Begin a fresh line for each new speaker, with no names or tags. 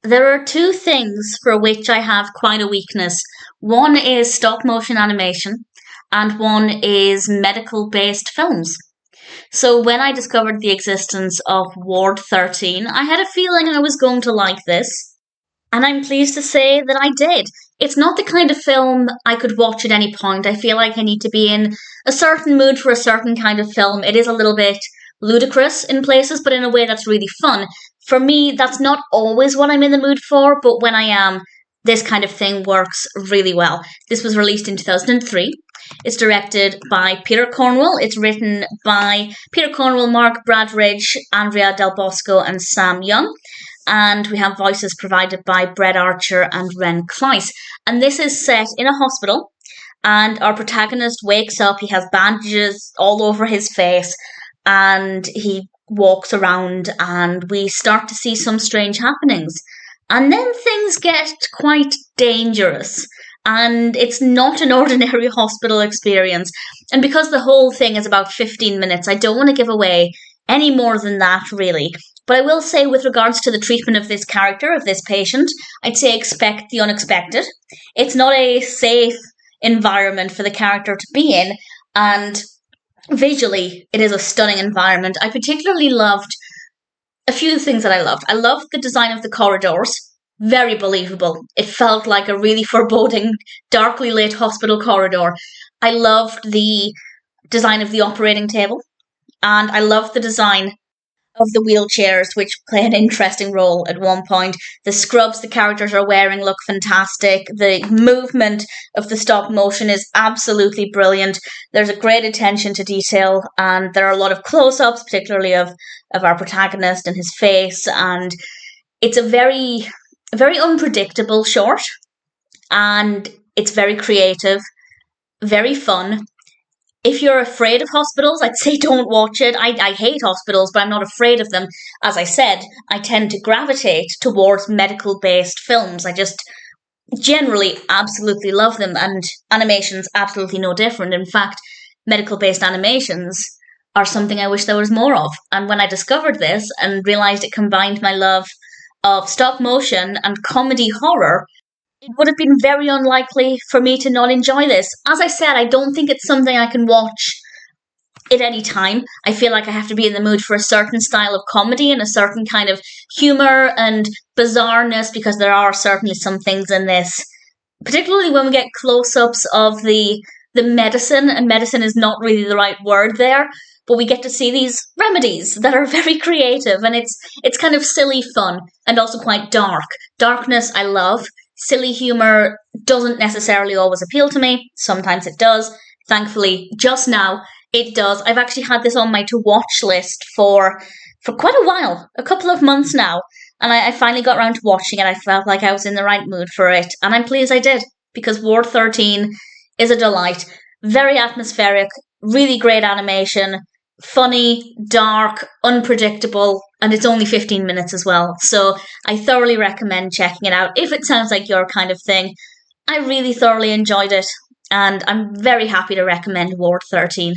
There are two things for which I have quite a weakness. One is stop motion animation, and one is medical based films. So when I discovered the existence of Ward 13, I had a feeling I was going to like this, and I'm pleased to say that I did. It's not the kind of film I could watch at any point. I feel like I need to be in a certain mood for a certain kind of film. It is a little bit ludicrous in places, but in a way that's really fun. For me, that's not always what I'm in the mood for, but when I am, this kind of thing works really well. This was released in 2003. It's directed by Peter Cornwell. It's written by Peter Cornwell, Mark Bradridge, Andrea Del Bosco, and Sam Young. And we have voices provided by Brett Archer and Ren Klyce. And this is set in a hospital, and our protagonist wakes up. He has bandages all over his face, and he walks around, and we start to see some strange happenings. And then things get quite dangerous, and it's not an ordinary hospital experience. And because the whole thing is about 15 minutes, I don't want to give away any more than that, really. But I will say, with regards to the treatment of this character, of this patient, I'd say expect the unexpected. It's not a safe environment for the character to be in, and visually, it is a stunning environment. I particularly loved a few things that I loved. I loved the design of the corridors. Very believable. It felt like a really foreboding, darkly lit hospital corridor. I loved the design of the operating table, and I loved the design of the wheelchairs, which play an interesting role at one point. The scrubs the characters are wearing look fantastic. The movement of the stop motion is absolutely brilliant. There's a great attention to detail, and there are a lot of close-ups, particularly of our protagonist and his face, and it's a very unpredictable short, and it's very creative, very fun. If you're afraid of hospitals, I'd say don't watch it. I hate hospitals, but I'm not afraid of them. As I said, I tend to gravitate towards medical-based films. I just generally absolutely love them, and animation's absolutely no different. In fact, medical-based animations are something I wish there was more of. And when I discovered this and realised it combined my love of stop motion and comedy horror, it would have been very unlikely for me to not enjoy this. As I said, I don't think it's something I can watch at any time. I feel like I have to be in the mood for a certain style of comedy and a certain kind of humour and bizarreness, because there are certainly some things in this, particularly when we get close-ups of the medicine, and medicine is not really the right word there, but we get to see these remedies that are very creative, and it's kind of silly fun and also quite dark. Darkness I love. Silly humour doesn't necessarily always appeal to me. Sometimes it does. Thankfully, just now, it does. I've actually had this on my to-watch list for quite a while, a couple of months now, and I finally got around to watching it. I felt like I was in the right mood for it, and I'm pleased I did, because Ward 13 is a delight. Very atmospheric, really great animation, funny, dark, unpredictable, and it's only 15 minutes as well. So I thoroughly recommend checking it out if it sounds like your kind of thing. I really thoroughly enjoyed it, and I'm very happy to recommend Ward 13.